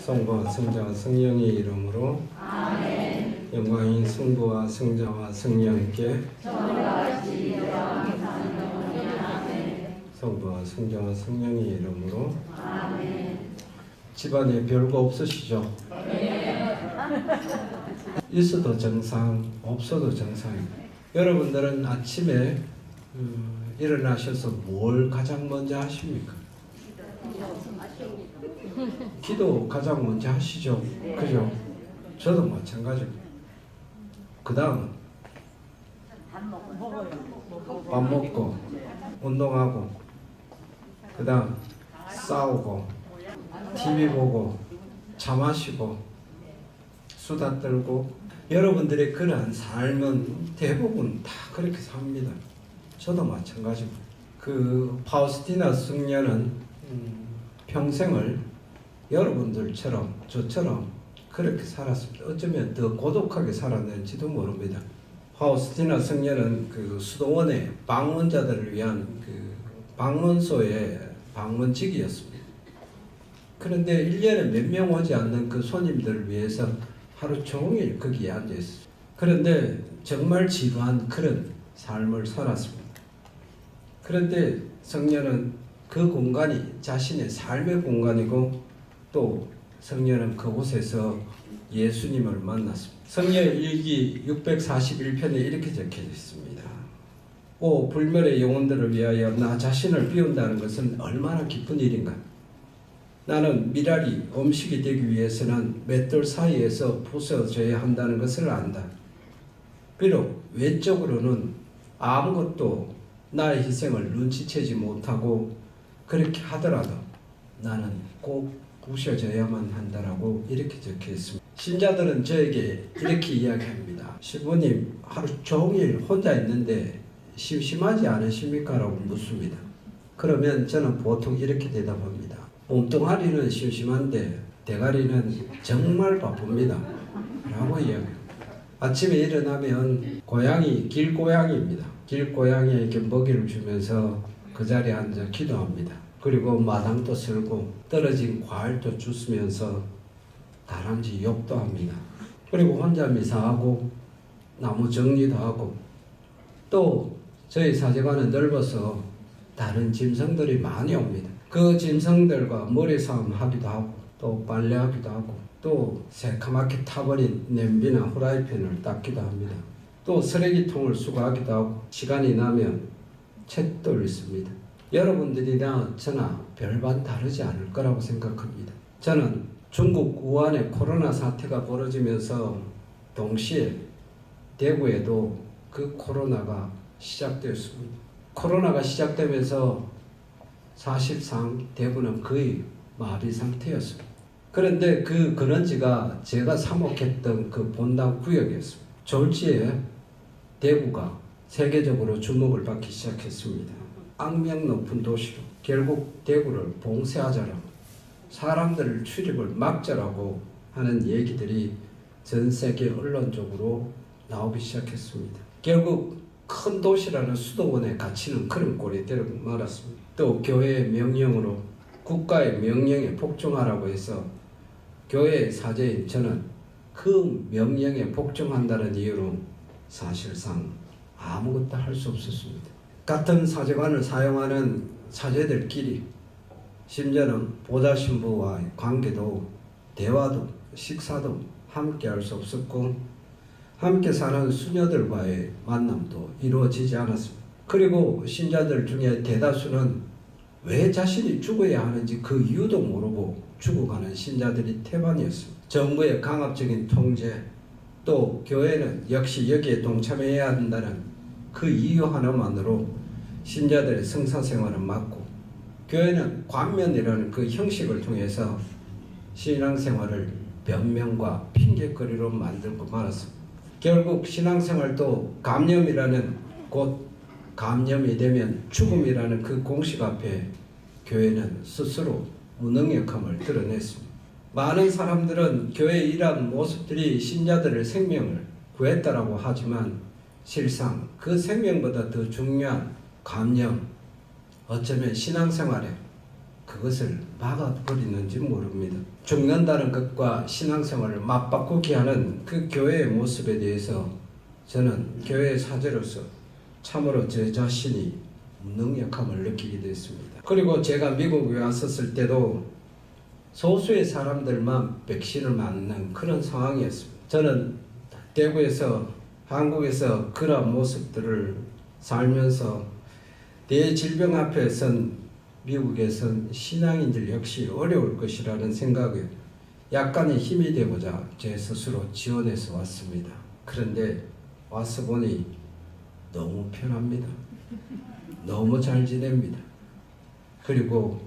성부와 성자와 성령의 이름으로 아멘. 영광인 성부와 성자와 성령께 성부와 성자와 성령의 이름으로 아멘. 집안에 별거 없으시죠? 있어도 정상, 없어도 정상입니다. 여러분들은 아침에 일어나셔서 뭘 가장 먼저 하십니까? 기도 가장 먼저 하시죠. 그죠? 저도 마찬가지입니다. 그 다음은 밥 먹고 운동하고 그 다음 싸우고 TV 보고 차 마시고 수다 떨고 여러분들의 그러한 삶은 대부분 다 그렇게 삽니다. 저도 마찬가지고 그 파우스티나 승려는 평생을 여러분들처럼 저처럼 그렇게 살았습니다. 어쩌면 더 고독하게 살았는지도 모릅니다. 파우스티나 승려는 그 수도원의 방문자들을 위한 그 방문소의 방문직이었습니다. 그런데 1년에 몇 명 오지 않는 그 손님들을 위해서 하루 종일 거기에 앉아있어요. 그런데 정말 지루한 그런 삶을 살았습니다. 그런데 성녀는 그 공간이 자신의 삶의 공간이고 또 성녀는 그곳에서 예수님을 만났습니다. 성녀 일기 641편에 이렇게 적혀져 있습니다. 오 불멸의 영혼들을 위하여 나 자신을 비운다는 것은 얼마나 기쁜 일인가. 나는 미랄이 음식이 되기 위해서는 맷돌 사이에서 부서져야 한다는 것을 안다. 비록 외적으로는 아무것도 나의 희생을 눈치채지 못하고 그렇게 하더라도 나는 꼭 부셔져야만 한다라고 이렇게 적혀 있습니다. 신자들은 저에게 이렇게 이야기합니다. 시부님 하루 종일 혼자 있는데 심심하지 않으십니까? 라고 묻습니다. 그러면 저는 보통 이렇게 대답합니다. 몸뚱아리는 심심한데 대가리는 정말 바쁩니다. 라고 이야기합니다. 아침에 일어나면 고양이, 길고양이입니다. 길고양이에게 먹이를 주면서 그 자리에 앉아 기도합니다. 그리고 마당도 쓸고 떨어진 과일도 주스면서 다람쥐 욕도 합니다. 그리고 혼자 미사하고 나무 정리도 하고 또 저희 사제관은 넓어서 다른 짐승들이 많이 옵니다. 그 짐승들과 머리싸움 하기도 하고 또 빨래하기도 하고 또 새카맣게 타버린 냄비나 후라이팬을 닦기도 합니다. 또 쓰레기통을 수거하기도 하고 시간이 나면 책도 읽습니다. 여러분들이나 저나 별반 다르지 않을 거라고 생각합니다. 저는 중국 우한의 코로나 사태가 벌어지면서 동시에 대구에도 그 코로나가 시작되었습니다. 코로나가 시작되면서 사실상 대구는 거의 마비 상태였습니다. 그런데 그 근원지가 제가 사목했던 그 본당 구역이었습니다. 졸지에 대구가 세계적으로 주목을 받기 시작했습니다. 악명 높은 도시로 결국 대구를 봉쇄하자라고 사람들 출입을 막자라고 하는 얘기들이 전 세계 언론적으로 나오기 시작했습니다. 결국 큰 도시라는 수도원에 갇히는 그런 꼴이 되고 말았습니다. 또 교회의 명령으로 국가의 명령에 복종하라고 해서 교회의 사제인 저는 그 명령에 복종한다는 이유로 사실상 아무것도 할 수 없었습니다. 같은 사제관을 사용하는 사제들끼리 심지어는 보좌 신부와의 관계도 대화도 식사도 함께 할 수 없었고 함께 사는 수녀들과의 만남도 이루어지지 않았습니다. 그리고 신자들 중에 대다수는 왜 자신이 죽어야 하는지 그 이유도 모르고 죽어가는 신자들이 태반이었습니다. 정부의 강압적인 통제 또 교회는 역시 여기에 동참해야 한다는 그 이유 하나만으로 신자들의 성사생활은 막고 교회는 관면이라는 그 형식을 통해서 신앙생활을 변명과 핑계거리로 만들고 말았습니다. 결국 신앙생활도 감염이라는 곧 감염이 되면 죽음이라는 그 공식 앞에 교회는 스스로 무능력함을 드러냈습니다. 많은 사람들은 교회의 이러한 모습들이 신자들의 생명을 구했다라고 하지만 실상 그 생명보다 더 중요한 감염, 어쩌면 신앙생활에 그것을 막아버리는지 모릅니다. 죽는다는 것과 신앙생활을 맞바꾸게 하는 그 교회의 모습에 대해서 저는 교회의 사제로서 참으로 제 자신이 무능력함을 느끼게 됐습니다. 그리고 제가 미국에 왔었을 때도 소수의 사람들만 백신을 맞는 그런 상황이었습니다. 저는 대구에서 한국에서 그런 모습들을 살면서 대질병 앞에 선 미국에선 신앙인들 역시 어려울 것이라는 생각에 약간의 힘이 되고자 제 스스로 지원해서 왔습니다. 그런데 와서 보니 너무 편합니다. 너무 잘 지냅니다. 그리고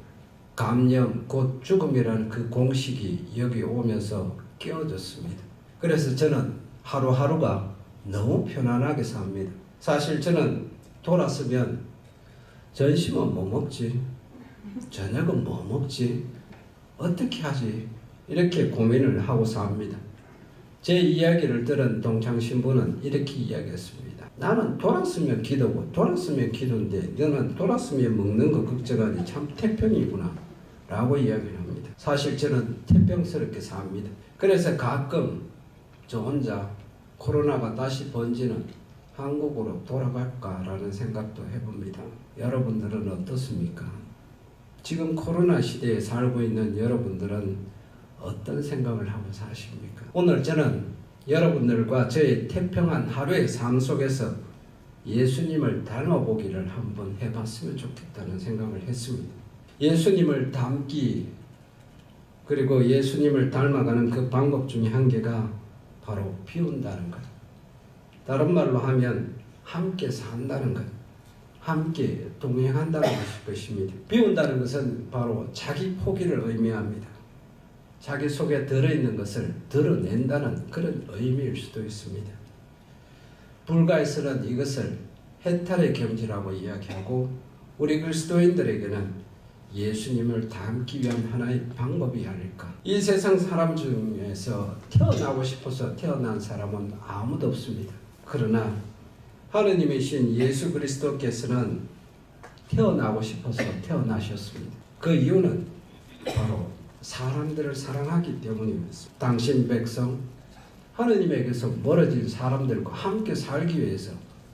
감염 곧 죽음이라는 그 공식이 여기 오면서 깨어졌습니다. 그래서 저는 하루하루가 너무 편안하게 삽니다. 사실 저는 돌았으면 점심은 뭐 먹지? 저녁은 뭐 먹지? 어떻게 하지? 이렇게 고민을 하고 삽니다. 제 이야기를 들은 동창신부는 이렇게 이야기했습니다. 나는 돌았으면 기도고 돌았으면 기도인데 너는 돌았으면 먹는 거 걱정하니 참 태평이구나 라고 이야기를 합니다. 사실 저는 태평스럽게 삽니다. 그래서 가끔 저 혼자 코로나가 다시 번지는 한국으로 돌아갈까라는 생각도 해봅니다. 여러분들은 어떻습니까? 지금 코로나 시대에 살고 있는 여러분들은 어떤 생각을 하고 사십니까? 오늘 저는 여러분들과 저의 태평한 하루의 삶 속에서 예수님을 닮아보기를 한번 해봤으면 좋겠다는 생각을 했습니다. 예수님을 닮기 그리고 예수님을 닮아가는 그 방법 중에 한 개가 바로 비운다는 것. 다른 말로 하면 함께 산다는 것. 함께 동행한다는 것입니다. 비운다는 것은 바로 자기 포기를 의미합니다. 자기 속에 들어있는 것을 드러낸다는 그런 의미일 수도 있습니다. 불가에서는 이것을 해탈의 경지라고 이야기하고 우리 그리스도인들에게는 예수님을 닮기 위한 하나의 방법이 아닐까. 이 세상 사람 중에서 태어나고 싶어서 태어난 사람은 아무도 없습니다. 그러나 하느님이신 예수 그리스도께서는 태어나고 싶어서 태어나셨습니다. 그 이유는 바로 사람들을 사랑하기 때문입니다. 당신 백성 하느님에게서 멀어진 사람들과 함께 살기 위해서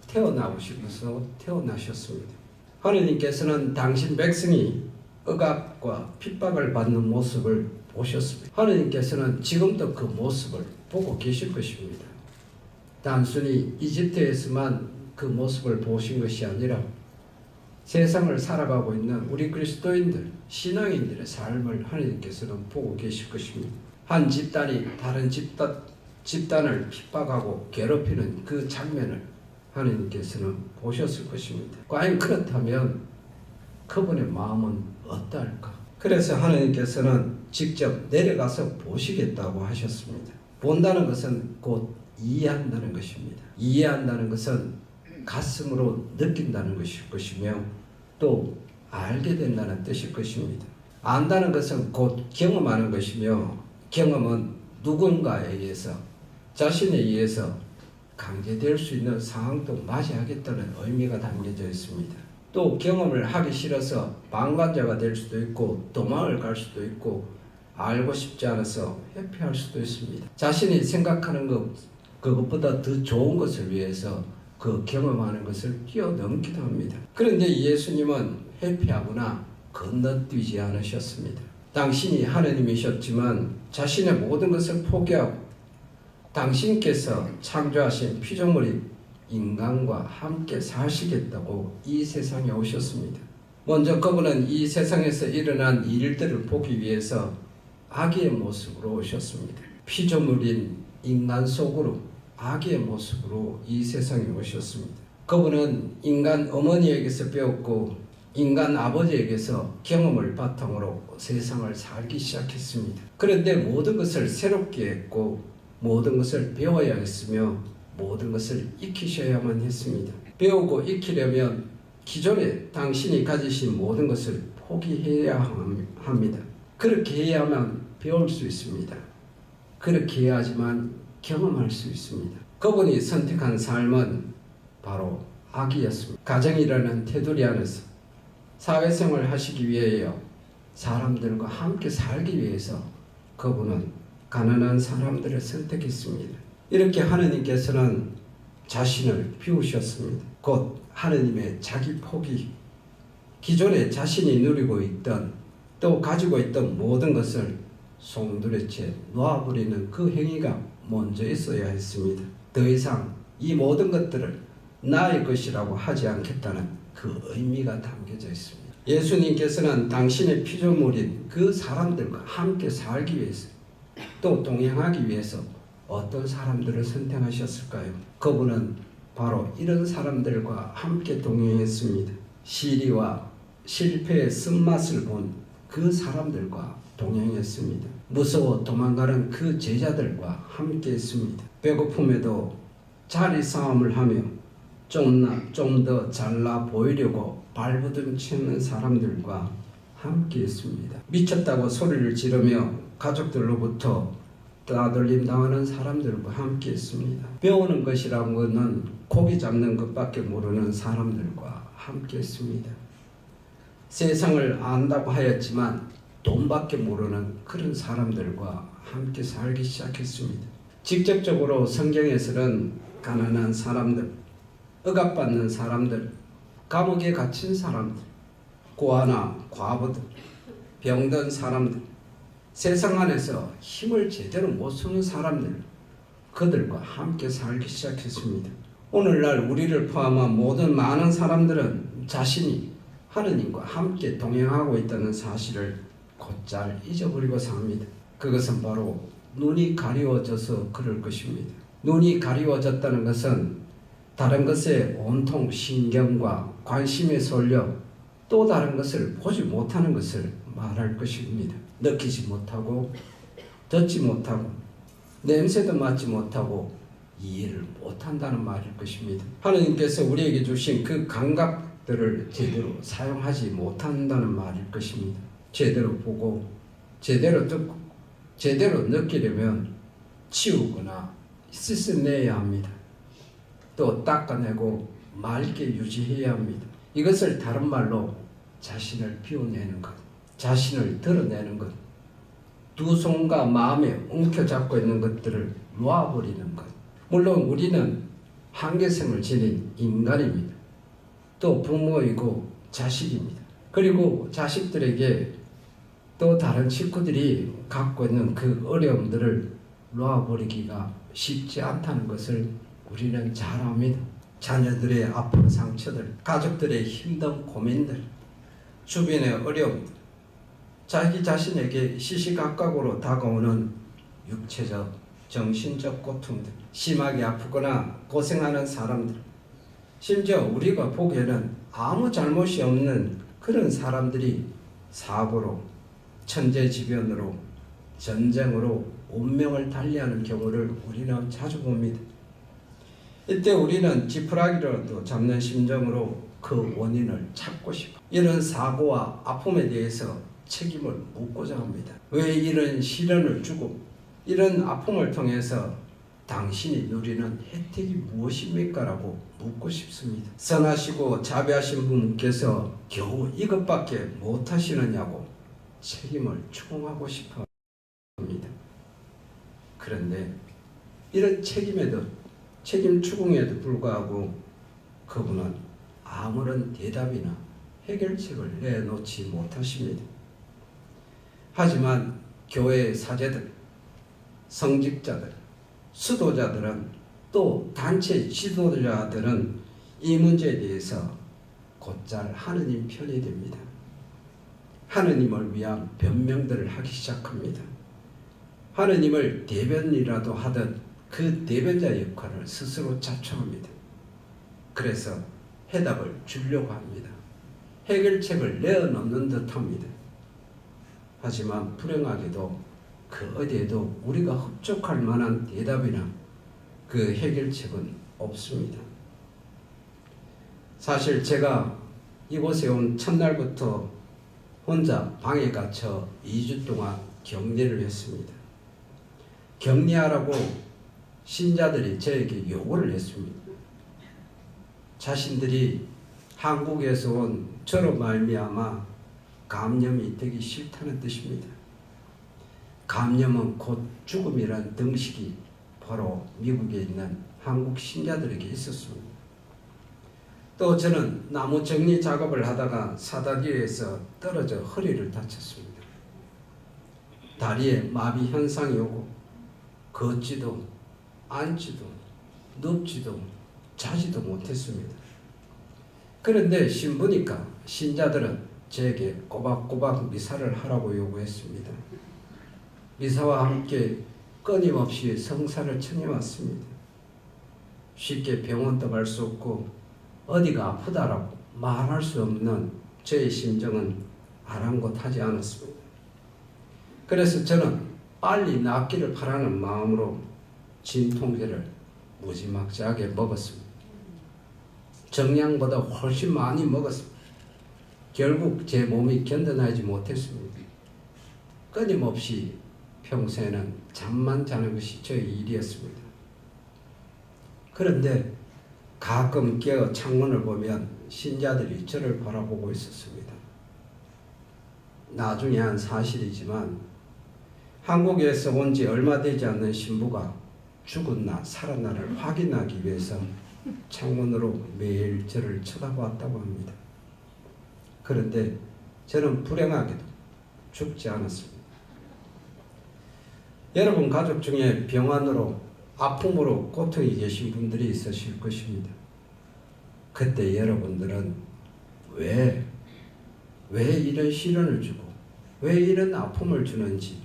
태어나고 싶어서 태어나셨습니다. 하느님께서는 당신 백성이 억압과 핍박을 받는 모습을 보셨습니다. 하느님께서는 지금도 그 모습을 보고 계실 것입니다. 단순히 이집트에서만 그 모습을 보신 것이 아니라 세상을 살아가고 있는 우리 그리스도인들, 신앙인들의 삶을 하느님께서는 보고 계실 것입니다. 한 집단이 다른 집단을 핍박하고 괴롭히는 그 장면을 하느님께서는 보셨을 것입니다. 과연 그렇다면 그분의 마음은 어떠할까? 그래서 하느님께서는 직접 내려가서 보시겠다고 하셨습니다. 본다는 것은 곧 이해한다는 것입니다. 이해한다는 것은 가슴으로 느낀다는 것일 것이며 또 알게 된다는 뜻일 것입니다. 안다는 것은 곧 경험하는 것이며 경험은 누군가에 의해서 자신에 의해서 강제될 수 있는 상황도 맞이하겠다는 의미가 담겨져 있습니다. 또 경험을 하기 싫어서 방관자가 될 수도 있고 도망을 갈 수도 있고 알고 싶지 않아서 회피할 수도 있습니다. 자신이 생각하는 그것보다 더 좋은 것을 위해서 그 경험하는 것을 뛰어넘기도 합니다. 그런데 예수님은 회피하거나 건너뛰지 않으셨습니다. 당신이 하느님이셨지만 자신의 모든 것을 포기하고 당신께서 창조하신 피조물인 인간과 함께 사시겠다고 이 세상에 오셨습니다. 먼저 그분은 이 세상에서 일어난 일들을 보기 위해서 아기의 모습으로 오셨습니다. 피조물인 인간 속으로 아기의 모습으로 이 세상에 오셨습니다. 그분은 인간 어머니에게서 배웠고 인간 아버지에게서 경험을 바탕으로 세상을 살기 시작했습니다. 그런데 모든 것을 새롭게 했고 모든 것을 배워야 했으며 모든 것을 익히셔야만 했습니다. 배우고 익히려면 기존에 당신이 가지신 모든 것을 포기해야 합니다. 그렇게 해야만 배울 수 있습니다. 그렇게 해야지만 경험할 수 있습니다. 그분이 선택한 삶은 바로 아기였습니다. 가정이라는 테두리 안에서 사회생활을 하시기 위하여 사람들과 함께 살기 위해서 그분은 가난한 사람들을 선택했습니다. 이렇게 하느님께서는 자신을 비우셨습니다. 곧 하느님의 자기 포기, 기존에 자신이 누리고 있던 또 가지고 있던 모든 것을 송두리째 놓아버리는 그 행위가 먼저 있어야 했습니다. 더 이상 이 모든 것들을 나의 것이라고 하지 않겠다는 그 의미가 담겨져 있습니다. 예수님께서는 당신의 피조물인 그 사람들과 함께 살기 위해서 또 동행하기 위해서 어떤 사람들을 선택하셨을까요? 그분은 바로 이런 사람들과 함께 동행했습니다. 시리와 실패의 쓴맛을 본 그 사람들과 동행했습니다. 무서워 도망가는 그 제자들과 함께 했습니다. 배고픔에도 자리 싸움을 하며 좀 더 잘나 보이려고 발버둥 치는 사람들과 함께 했습니다. 미쳤다고 소리를 지르며 가족들로부터 따돌림 당하는 사람들과 함께 했습니다. 배우는 것이라는 것은 고기 잡는 것밖에 모르는 사람들과 함께 했습니다. 세상을 안다고 하였지만 돈밖에 모르는 그런 사람들과 함께 살기 시작했습니다. 직접적으로 성경에서는 가난한 사람들, 억압받는 사람들, 감옥에 갇힌 사람들, 고아나 과부들, 병든 사람들, 세상 안에서 힘을 제대로 못 쓰는 사람들, 그들과 함께 살기 시작했습니다. 오늘날 우리를 포함한 모든 많은 사람들은 자신이 하느님과 함께 동행하고 있다는 사실을 곧잘 잊어버리고 삽니다. 그것은 바로 눈이 가리워져서 그럴 것입니다. 눈이 가리워졌다는 것은 다른 것에 온통 신경과 관심에 쏠려 또 다른 것을 보지 못하는 것을 말할 것입니다. 느끼지 못하고 듣지 못하고 냄새도 맡지 못하고 이해를 못한다는 말일 것입니다. 하느님께서 우리에게 주신 그 감각들을 제대로 사용하지 못한다는 말일 것입니다. 제대로 보고 제대로 듣고 제대로 느끼려면 치우거나 씻어내야 합니다. 또 닦아내고 맑게 유지해야 합니다. 이것을 다른 말로 자신을 비워내는 것, 자신을 드러내는 것, 두 손과 마음에 움켜잡고 있는 것들을 놓아버리는 것. 물론 우리는 한계성을 지닌 인간입니다. 또 부모이고 자식입니다. 그리고 자식들에게 또 다른 친구들이 갖고 있는 그 어려움들을 놓아버리기가 쉽지 않다는 것을 우리는 잘 압니다. 자녀들의 아픈 상처들, 가족들의 힘든 고민들, 주변의 어려움들, 자기 자신에게 시시각각으로 다가오는 육체적, 정신적 고통들, 심하게 아프거나 고생하는 사람들, 심지어 우리가 보기에는 아무 잘못이 없는 그런 사람들이 사고로, 천재지변으로, 전쟁으로 운명을 달리하는 경우를 우리는 자주 봅니다. 이때 우리는 지푸라기라도 잡는 심정으로 그 원인을 찾고 싶어 이런 사고와 아픔에 대해서 책임을 묻고자 합니다. 왜 이런 시련을 주고 이런 아픔을 통해서 당신이 누리는 혜택이 무엇입니까? 라고 묻고 싶습니다. 선하시고 자비하신 분께서 겨우 이것밖에 못하시느냐고 책임을 추궁하고 싶어 합니다. 그런데 이런 책임 추궁에도 불구하고 그분은 아무런 대답이나 해결책을 내놓지 못하십니다. 하지만 교회의 사제들, 성직자들, 수도자들은 또 단체 지도자들은 이 문제에 대해서 곧잘 하느님 편이 됩니다. 하느님을 위한 변명들을 하기 시작합니다. 하느님을 대변이라도 하듯 그 대변자 역할을 스스로 자처합니다. 그래서 해답을 주려고 합니다. 해결책을 내어놓는 듯합니다. 하지만 불행하게도 그 어디에도 우리가 흡족할 만한 대답이나 그 해결책은 없습니다. 사실 제가 이곳에 온 첫날부터 혼자 방에 갇혀 2주 동안 격리를 했습니다. 격리하라고 신자들이 저에게 요구를 했습니다. 자신들이 한국에서 온 저로 말미암아 감염이 되기 싫다는 뜻입니다. 감염은 곧 죽음이란 등식이 바로 미국에 있는 한국 신자들에게 있었습니다. 또 저는 나무 정리 작업을 하다가 사다리에서 떨어져 허리를 다쳤습니다. 다리에 마비 현상이 오고 걷지도 앉지도 눕지도 자지도 못했습니다. 그런데 신부니까 신자들은 제게 꼬박꼬박 미사를 하라고 요구했습니다. 미사와 함께 끊임없이 성사를 청해왔습니다. 쉽게 병원도 갈 수 없고 어디가 아프다라고 말할 수 없는 저의 심정은 아랑곳하지 않았습니다. 그래서 저는 빨리 낫기를 바라는 마음으로 진통제를 무지막지하게 먹었습니다. 정량보다 훨씬 많이 먹었습니다. 결국 제 몸이 견뎌내지 못했습니다. 끊임없이 평소에는 잠만 자는 것이 저의 일이었습니다. 그런데 가끔 깨어 창문을 보면 신자들이 저를 바라보고 있었습니다. 나중에 한 사실이지만 한국에서 온 지 얼마 되지 않는 신부가 죽은 나 살아나를 확인하기 위해서 창문으로 매일 저를 쳐다보았다고 합니다. 그런데 저는 불행하게도 죽지 않았습니다. 여러분 가족 중에 병환으로 아픔으로 고통이 계신 분들이 있으실 것입니다. 그때 여러분들은 왜 이런 시련을 주고 왜 이런 아픔을 주는지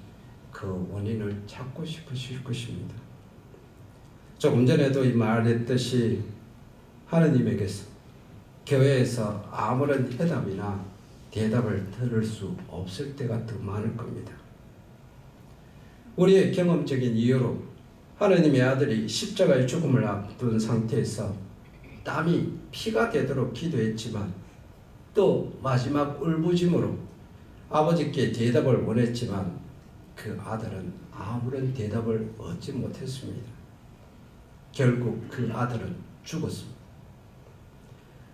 그 원인을 찾고 싶으실 것입니다. 조금 전에도 말했듯이 하느님에게서 교회에서 아무런 해답이나 대답을 들을 수 없을 때가 더 많을 겁니다. 우리의 경험적인 이유로 하느님의 아들이 십자가의 죽음을 앞둔 상태에서 땀이 피가 되도록 기도했지만 또 마지막 울부짖음으로 아버지께 대답을 원했지만 그 아들은 아무런 대답을 얻지 못했습니다. 결국 그 아들은 죽었습니다.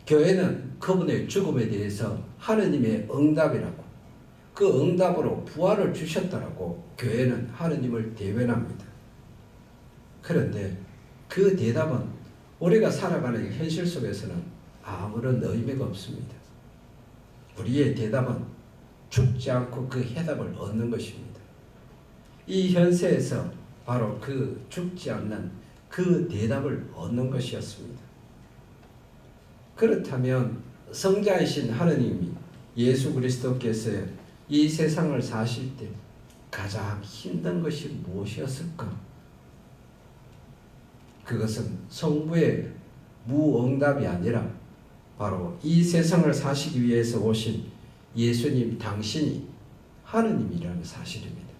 교회는 그분의 죽음에 대해서 하느님의 응답이라고 그 응답으로 부활을 주셨다라고 교회는 하느님을 대변합니다. 그런데 그 대답은 우리가 살아가는 현실 속에서는 아무런 의미가 없습니다. 우리의 대답은 죽지 않고 그 해답을 얻는 것입니다. 이 현세에서 바로 그 죽지 않는 그 대답을 얻는 것이었습니다. 그렇다면 성자이신 하느님이 예수 그리스도께서 이 세상을 사실 때 가장 힘든 것이 무엇이었을까? 그것은 성부의 무응답이 아니라 바로 이 세상을 사시기 위해서 오신 예수님 당신이 하느님이라는 사실입니다.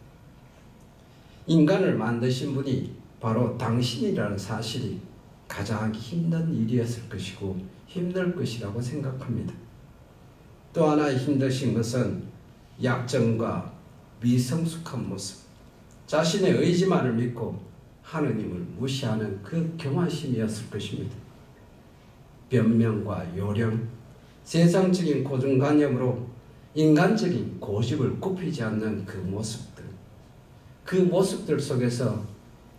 인간을 만드신 분이 바로 당신이라는 사실이 가장 힘든 일이었을 것이고 힘들 것이라고 생각합니다. 또 하나 힘드신 것은 약점과 미성숙한 모습, 자신의 의지만을 믿고 하느님을 무시하는 그 교만심이었을 것입니다. 변명과 요령, 세상적인 고정관념으로 인간적인 고집을 굽히지 않는 그 모습들 속에서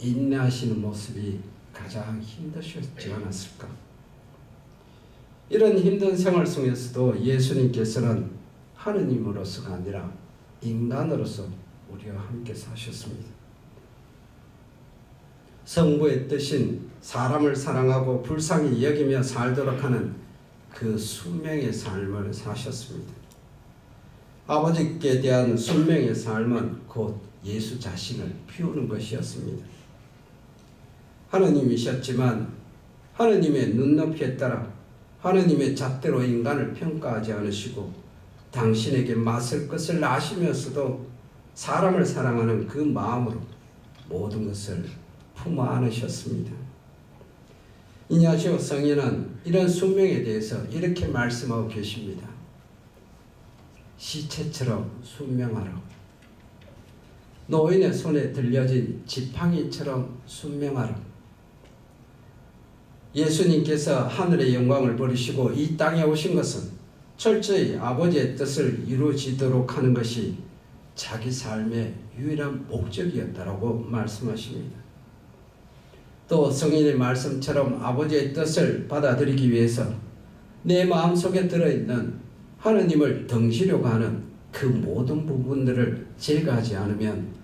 인내하시는 모습이 가장 힘드셨지 않았을까? 이런 힘든 생활 속에서도 예수님께서는 하느님으로서가 아니라 인간으로서 우리와 함께 사셨습니다. 성부의 뜻인 사람을 사랑하고 불쌍히 여기며 살도록 하는 그 순명의 삶을 사셨습니다. 아버지께 대한 순명의 삶은 곧 예수 자신을 비우는 것이었습니다. 하느님이셨지만 하느님의 눈높이에 따라 하느님의 잣대로 인간을 평가하지 않으시고 당신에게 맞설 것을 아시면서도 사람을 사랑하는 그 마음으로 모든 것을 품어 안으셨습니다. 이냐시오 성인은 이런 숙명에 대해서 이렇게 말씀하고 계십니다. 시체처럼 순명하라. 노인의 손에 들려진 지팡이처럼 순명하라. 예수님께서 하늘의 영광을 버리시고 이 땅에 오신 것은 철저히 아버지의 뜻을 이루어지도록 하는 것이 자기 삶의 유일한 목적이었다라고 말씀하십니다. 또 성인의 말씀처럼 아버지의 뜻을 받아들이기 위해서 내 마음속에 들어있는 하느님을 등지려고 하는 그 모든 부분들을 제거하지 않으면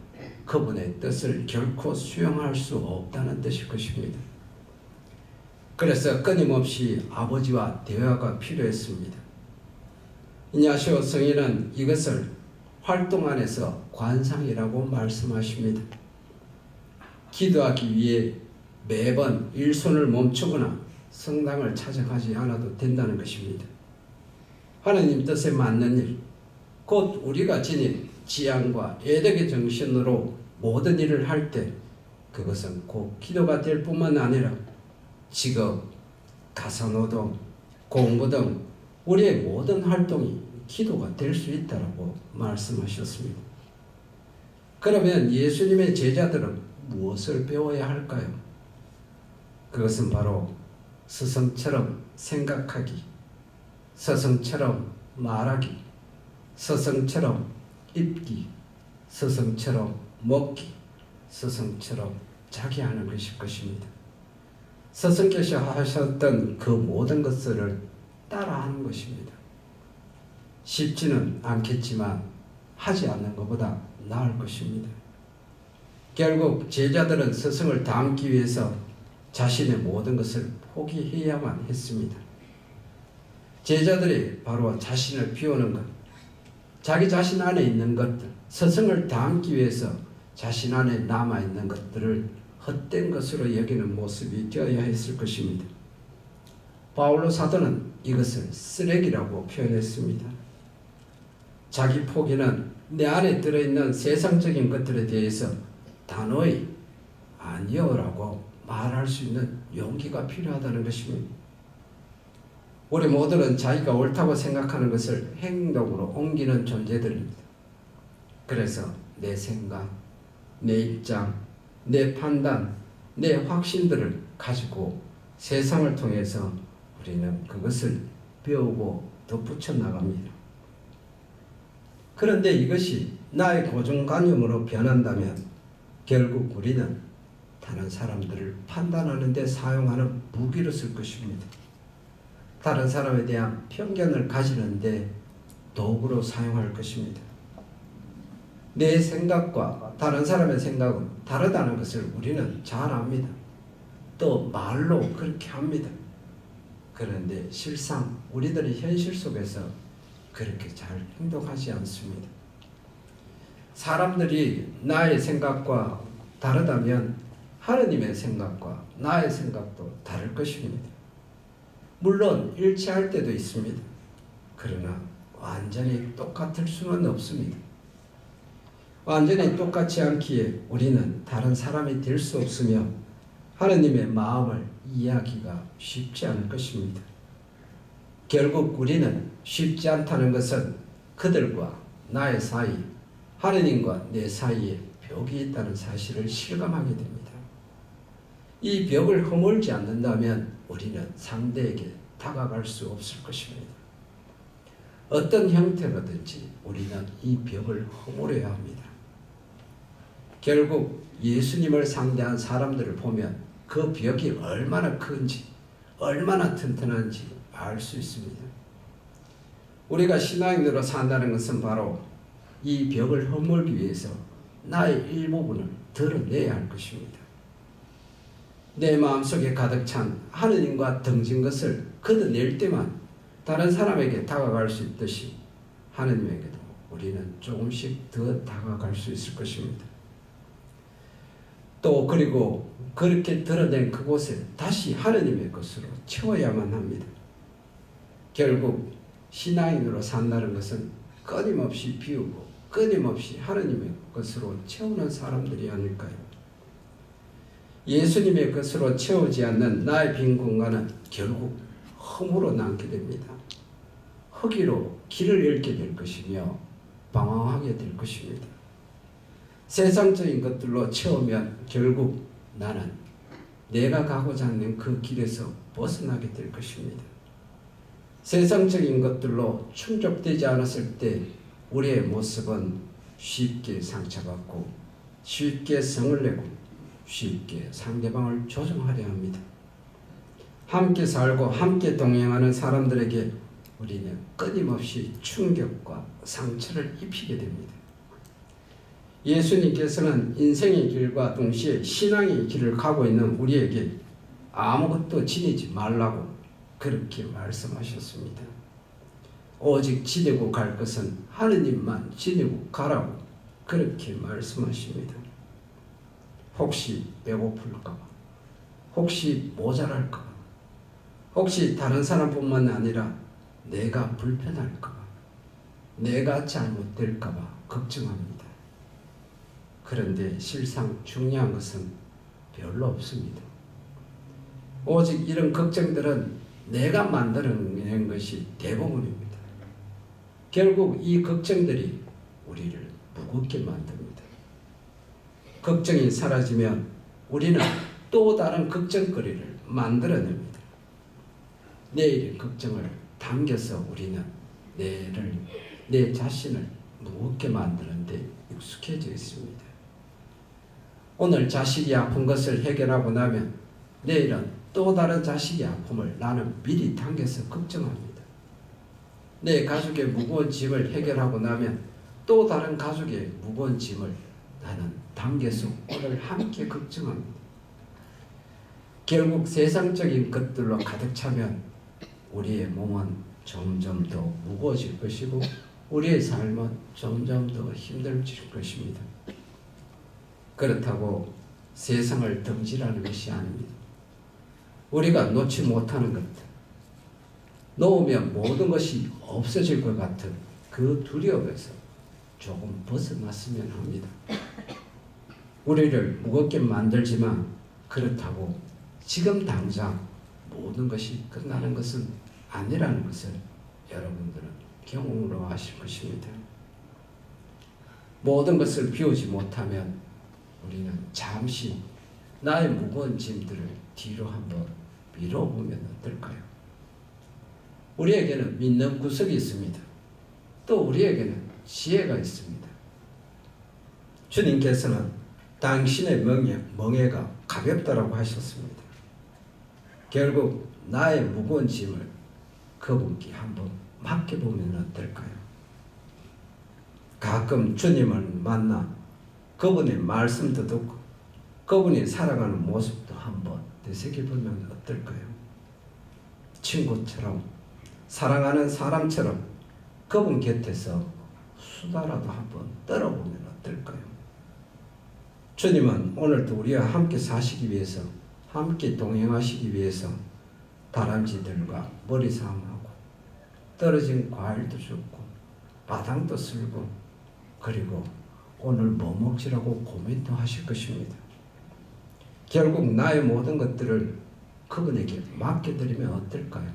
그분의 뜻을 결코 수용할 수 없다는 뜻일 것입니다. 그래서 끊임없이 아버지와 대화가 필요했습니다. 이냐시오 성인은 이것을 활동 안에서 관상이라고 말씀하십니다. 기도하기 위해 매번 일손을 멈추거나 성당을 찾아가지 않아도 된다는 것입니다. 하나님 뜻에 맞는 일, 곧 우리가 지닌 지향과 애덕의 정신으로 모든 일을 할 때 그것은 곧 기도가 될 뿐만 아니라 직업, 가사노동, 공부 등 우리의 모든 활동이 기도가 될 수 있다고 말씀하셨습니다. 그러면 예수님의 제자들은 무엇을 배워야 할까요? 그것은 바로 스승처럼 생각하기, 스승처럼 말하기, 스승처럼 입기, 스승처럼 먹기, 스승처럼 자기 하는 것일 것입니다. 스승께서 하셨던 그 모든 것들을 따라하는 것입니다. 쉽지는 않겠지만 하지 않는 것보다 나을 것입니다. 결국 제자들은 스승을 닮기 위해서 자신의 모든 것을 포기해야만 했습니다. 제자들이 바로 자신을 비우는 것, 자기 자신 안에 있는 것들, 스승을 닮기 위해서 자신 안에 남아있는 것들을 헛된 것으로 여기는 모습이 되어야 했을 것입니다. 바울로 사도는 이것을 쓰레기라고 표현했습니다. 자기 포기는 내 안에 들어있는 세상적인 것들에 대해서 단호히 아니요라고 말할 수 있는 용기가 필요하다는 것입니다. 우리 모두는 자기가 옳다고 생각하는 것을 행동으로 옮기는 존재들입니다. 그래서 내 생각, 내 입장, 내 판단, 내 확신들을 가지고 세상을 통해서 우리는 그것을 배우고 덧붙여 나갑니다. 그런데 이것이 나의 고정관념으로 변한다면 결국 우리는 다른 사람들을 판단하는 데 사용하는 무기로 쓸 것입니다. 다른 사람에 대한 편견을 가지는데 도구로 사용할 것입니다. 내 생각과 다른 사람의 생각은 다르다는 것을 우리는 잘 압니다. 또 말로 그렇게 합니다. 그런데 실상 우리들이 현실 속에서 그렇게 잘 행동하지 않습니다. 사람들이 나의 생각과 다르다면 하느님의 생각과 나의 생각도 다를 것입니다. 물론 일치할 때도 있습니다. 그러나 완전히 똑같을 수는 없습니다. 완전히 똑같지 않기에 우리는 다른 사람이 될 수 없으며 하느님의 마음을 이해하기가 쉽지 않을 것입니다. 결국 우리는 쉽지 않다는 것은 그들과 나의 사이, 하느님과 내 사이에 벽이 있다는 사실을 실감하게 됩니다. 이 벽을 허물지 않는다면 우리는 상대에게 다가갈 수 없을 것입니다. 어떤 형태로든지 우리는 이 벽을 허물어야 합니다. 결국 예수님을 상대한 사람들을 보면 그 벽이 얼마나 큰지, 얼마나 튼튼한지 알 수 있습니다. 우리가 신앙인으로 산다는 것은 바로 이 벽을 허물기 위해서 나의 일부분을 드러내야 할 것입니다. 내 마음속에 가득 찬 하느님과 등진 것을 걷어낼 때만 다른 사람에게 다가갈 수 있듯이 하느님에게도 우리는 조금씩 더 다가갈 수 있을 것입니다. 또 그리고 그렇게 드러낸 그곳에 다시 하느님의 것으로 채워야만 합니다. 결국 신앙인으로 산다는 것은 끊임없이 비우고 끊임없이 하느님의 것으로 채우는 사람들이 아닐까요? 예수님의 것으로 채우지 않는 나의 빈 공간은 결국 흠으로 남게 됩니다. 허기로 길을 잃게 될 것이며 방황하게 될 것입니다. 세상적인 것들로 채우면 결국 나는 내가 가고자 하는 그 길에서 벗어나게 될 것입니다. 세상적인 것들로 충족되지 않았을 때 우리의 모습은 쉽게 상처받고 쉽게 성을 내고 쉽게 상대방을 조종하려 합니다. 함께 살고 함께 동행하는 사람들에게 우리는 끊임없이 충격과 상처를 입히게 됩니다. 예수님께서는 인생의 길과 동시에 신앙의 길을 가고 있는 우리에게 아무것도 지니지 말라고 그렇게 말씀하셨습니다. 오직 지니고 갈 것은 하느님만 지니고 가라고 그렇게 말씀하십니다. 혹시 배고플까 봐, 혹시 모자랄까 봐, 혹시 다른 사람뿐만 아니라 내가 불편할까 봐, 내가 잘못될까 봐 걱정합니다. 그런데 실상 중요한 것은 별로 없습니다. 오직 이런 걱정들은 내가 만들어낸 것이 대부분입니다. 결국 이 걱정들이 우리를 무겁게 만듭니다. 걱정이 사라지면 우리는 또 다른 걱정거리를 만들어냅니다. 내일의 걱정을 당겨서 우리는 내 자신을 무겁게 만드는 데 익숙해져 있습니다. 오늘 자식이 아픈 것을 해결하고 나면 내일은 또 다른 자식의 아픔을 나는 미리 당겨서 걱정합니다. 내 가족의 무거운 짐을 해결하고 나면 또 다른 가족의 무거운 짐을 나는 당겨서 오늘 함께 걱정합니다. 결국 세상적인 것들로 가득 차면 우리의 몸은 점점 더 무거워질 것이고 우리의 삶은 점점 더 힘들어질 것입니다. 그렇다고 세상을 덩질하는 것이 아닙니다. 우리가 놓지 못하는 것들, 놓으면 모든 것이 없어질 것 같은 그 두려움에서 조금 벗어났으면 합니다. 우리를 무겁게 만들지만 그렇다고 지금 당장 모든 것이 끝나는 것은 아니라는 것을 여러분들은 경험으로 아실 것입니다. 모든 것을 비우지 못하면 우리는 잠시 나의 무거운 짐들을 뒤로 한번 밀어보면 어떨까요? 우리에게는 믿는 구석이 있습니다. 또 우리에게는 지혜가 있습니다. 주님께서는 당신의 멍에가 가볍다라고 하셨습니다. 결국 나의 무거운 짐을 그분께 한번 맡겨보면 어떨까요? 가끔 주님을 만나 그분의 말씀도 듣고 그분이 살아가는 모습도 한번 되새겨보면 어떨까요? 친구처럼 사랑하는 사람처럼 그분 곁에서 수다라도 한번 떨어보면 어떨까요? 주님은 오늘도 우리와 함께 사시기 위해서 함께 동행하시기 위해서 다람쥐들과 머리싸움하고 떨어진 과일도 줍고 바닥도 쓸고 그리고 오늘 뭐 먹지라고 고민도 하실 것입니다. 결국 나의 모든 것들을 그분에게 맡겨드리면 어떨까요?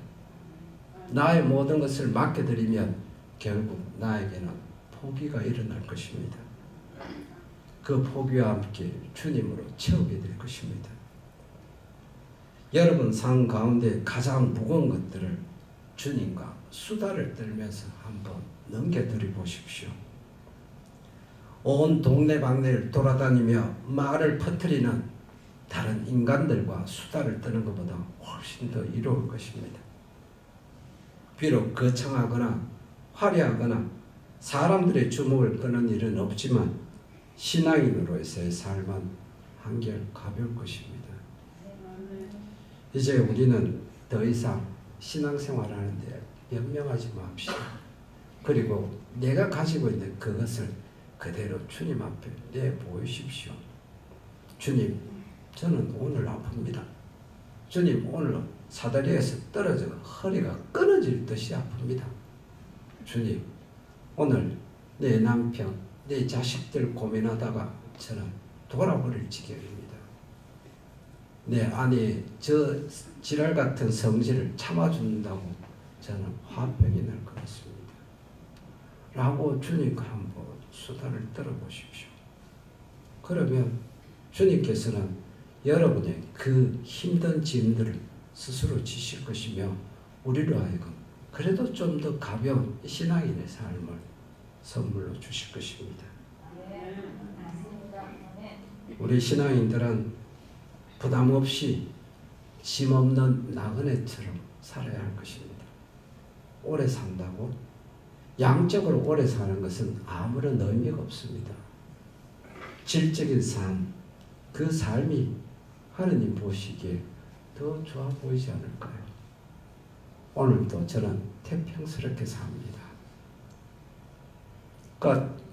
나의 모든 것을 맡겨드리면 결국 나에게는 포기가 일어날 것입니다. 그 포기와 함께 주님으로 채우게 될 것입니다. 여러분 삶 가운데 가장 무거운 것들을 주님과 수다를 떨면서 한번 넘겨드려 보십시오. 온 동네방네를 돌아다니며 말을 퍼뜨리는 다른 인간들과 수다를 떠는 것보다 훨씬 더 이로울 것입니다. 비록 거창하거나 화려하거나 사람들의 주목을 끄는 일은 없지만 신앙인으로서의 삶은 한결 가벼울 것입니다. 이제 우리는 더 이상 신앙생활을 하는데 변명하지 맙시다. 그리고 내가 가지고 있는 그것을 그대로 주님 앞에 내보이십시오. 주님, 저는 오늘 아픕니다. 주님, 오늘 사다리에서 떨어져 허리가 끊어질 듯이 아픕니다. 주님, 오늘 내 남편, 내 자식들 고민하다가 저는 돌아버릴 지경입니다. 내 아내의 저 지랄 같은 성질을 참아준다고 저는 화병이 날 것 같습니다. 라고 주님과 한번 수다를 떨어보십시오. 그러면 주님께서는 여러분의 그 힘든 짐들을 스스로 지실 것이며 우리로 하여금 그래도 좀 더 가벼운 신앙인의 삶을 선물로 주실 것입니다. 우리 신앙인들은 부담 없이 짐 없는 나그네처럼 살아야 할 것입니다. 오래 산다고 양적으로 오래 사는 것은 아무런 의미가 없습니다. 질적인 삶, 그 삶이 하느님 보시기에 더 좋아 보이지 않을까요? 오늘도 저는 태평스럽게 삽니다. 끝.